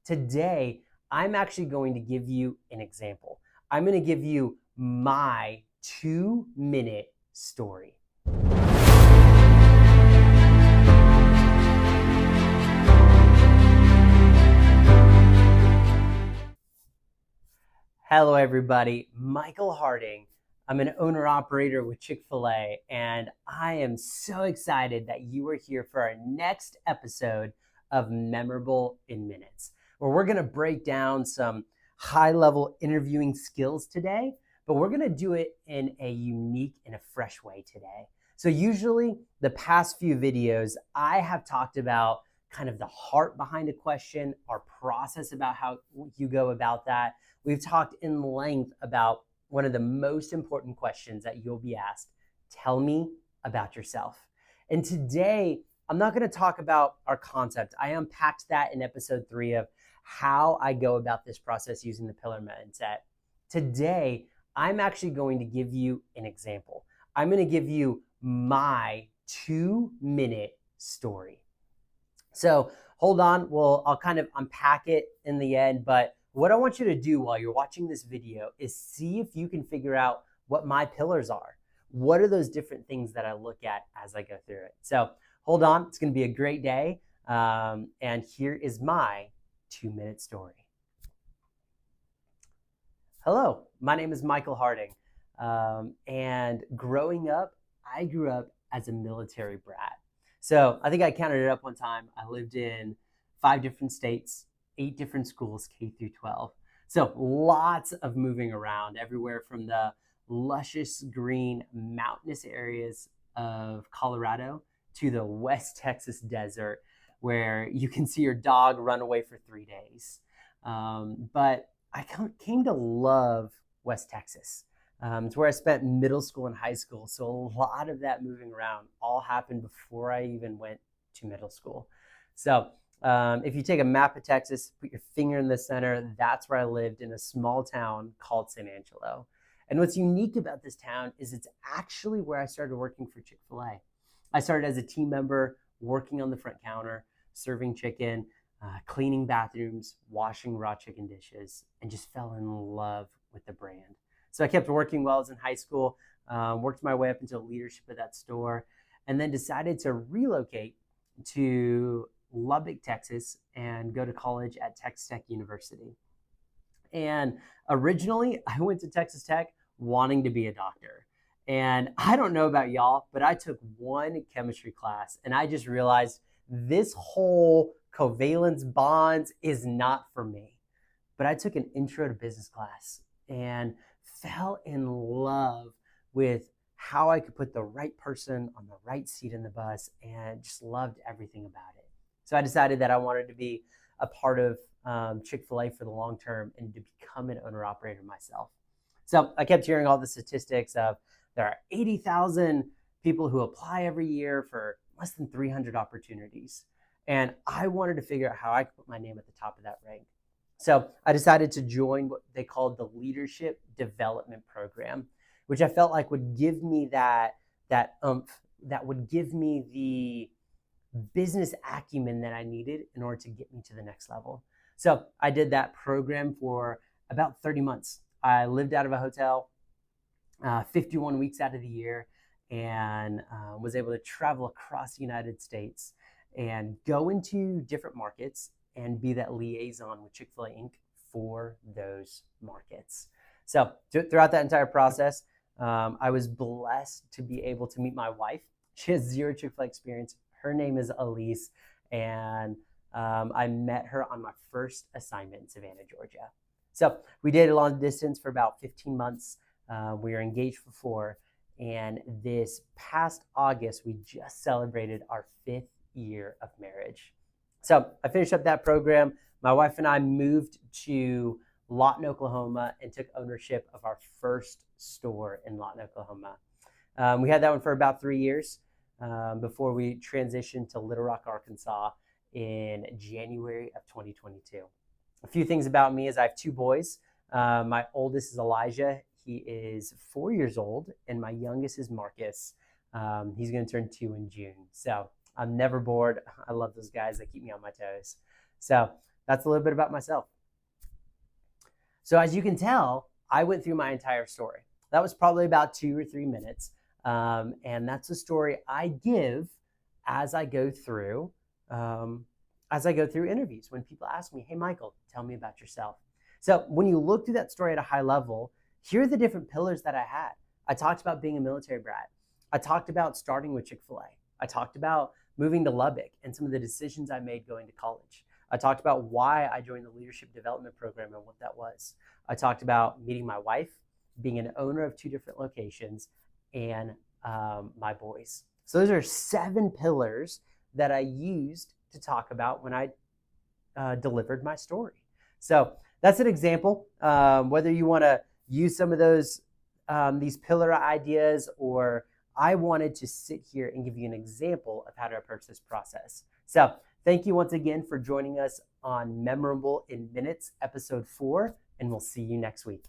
Today, I'm actually going to give you an example. I'm going to give you my 2-minute story. Hello, everybody. Michael Harding. I'm an owner-operator with Chick-fil-A, and I am so excited that you are here for our next episode of Memorable in Minutes, where we're going to break down some high-level interviewing skills today, but we're going to do it in a unique and a fresh way today. So usually, the past few videos, I have talked about kind of the heart behind a question, our process about how you go about that. We've talked in length about one of the most important questions that you'll be asked. Tell me about yourself. And today, I'm not going to talk about our concept. I unpacked that in episode 3 of how I go about this process using the pillar mindset. Today, I'm actually going to give you an example. I'm going to give you my 2-minute story. So hold on, I'll kind of unpack it in the end, but what I want you to do while you're watching this video is see if you can figure out what my pillars are. What are those different things that I look at as I go through it? So hold on, it's gonna be a great day. And here is my 2-minute story. Hello, my name is Michael Harding. And growing up, I grew up as a military brat. So I think I counted it up one time. I lived in 5 different states, 8 different schools, K through 12. So lots of moving around everywhere from the luscious green mountainous areas of Colorado to the West Texas desert where you can see your dog run away for 3 days. But I came to love West Texas. It's where I spent middle school and high school. So a lot of that moving around all happened before I even went to middle school. So if you take a map of Texas, put your finger in the center, that's where I lived in a small town called San Angelo. And what's unique about this town is it's actually where I started working for Chick-fil-A. I started as a team member, working on the front counter, serving chicken, cleaning bathrooms, washing raw chicken dishes, and just fell in love with the brand. So I kept working while I was in high school, worked my way up into leadership of that store, and then decided to relocate to Lubbock, Texas, and go to college at Texas Tech University. And originally, I went to Texas Tech wanting to be a doctor. And I don't know about y'all, but I took one chemistry class, and I just realized this whole covalence bonds is not for me. But I took an intro to business class and fell in love with how I could put the right person on the right seat in the bus and just loved everything about it. So I decided that I wanted to be a part of Chick-fil-A for the long term and to become an owner-operator myself. So I kept hearing all the statistics of there are 80,000 people who apply every year for less than 300 opportunities. And I wanted to figure out how I could put my name at the top of that rank. So I decided to join what they called the Leadership Development Program, which I felt like would give me that oomph, that would give me the business acumen that I needed in order to get me to the next level. So I did that program for about 30 months. I lived out of a hotel 51 weeks out of the year and was able to travel across the United States and go into different markets and be that liaison with Chick-fil-A Inc. for those markets. So throughout that entire process, I was blessed to be able to meet my wife. She has 0 Chick-fil-A experience. Her name is Elise, and I met her on my first assignment in Savannah, Georgia. So we dated long distance for about 15 months. We were engaged for 4, and this past August, we just celebrated our 5th year of marriage. So I finished up that program. My wife and I moved to Lawton, Oklahoma, and took ownership of our first store in Lawton, Oklahoma. We had that one for about 3 years before we transitioned to Little Rock, Arkansas in January of 2022. A few things about me is I have 2 boys. My oldest is Elijah. He is 4 years old, and my youngest is Marcus. He's going to turn 2 in June. So I'm never bored. I love those guys that keep me on my toes. So that's a little bit about myself. So as you can tell, I went through my entire story. That was probably about 2 or 3 minutes. And that's the story I give as I go through interviews. When people ask me, hey, Michael, tell me about yourself. So when you look through that story at a high level, here are the different pillars that I had. I talked about being a military brat. I talked about starting with Chick-fil-A. I talked about moving to Lubbock and some of the decisions I made going to college. I talked about why I joined the leadership development program and what that was. I talked about meeting my wife, being an owner of 2 different locations, and my boys. So those are 7 pillars that I used to talk about when I delivered my story. So that's an example. Whether you want to use some of these pillar ideas, or I wanted to sit here and give you an example of how to approach this process. So thank you once again for joining us on Memorable in Minutes, episode 4, and we'll see you next week.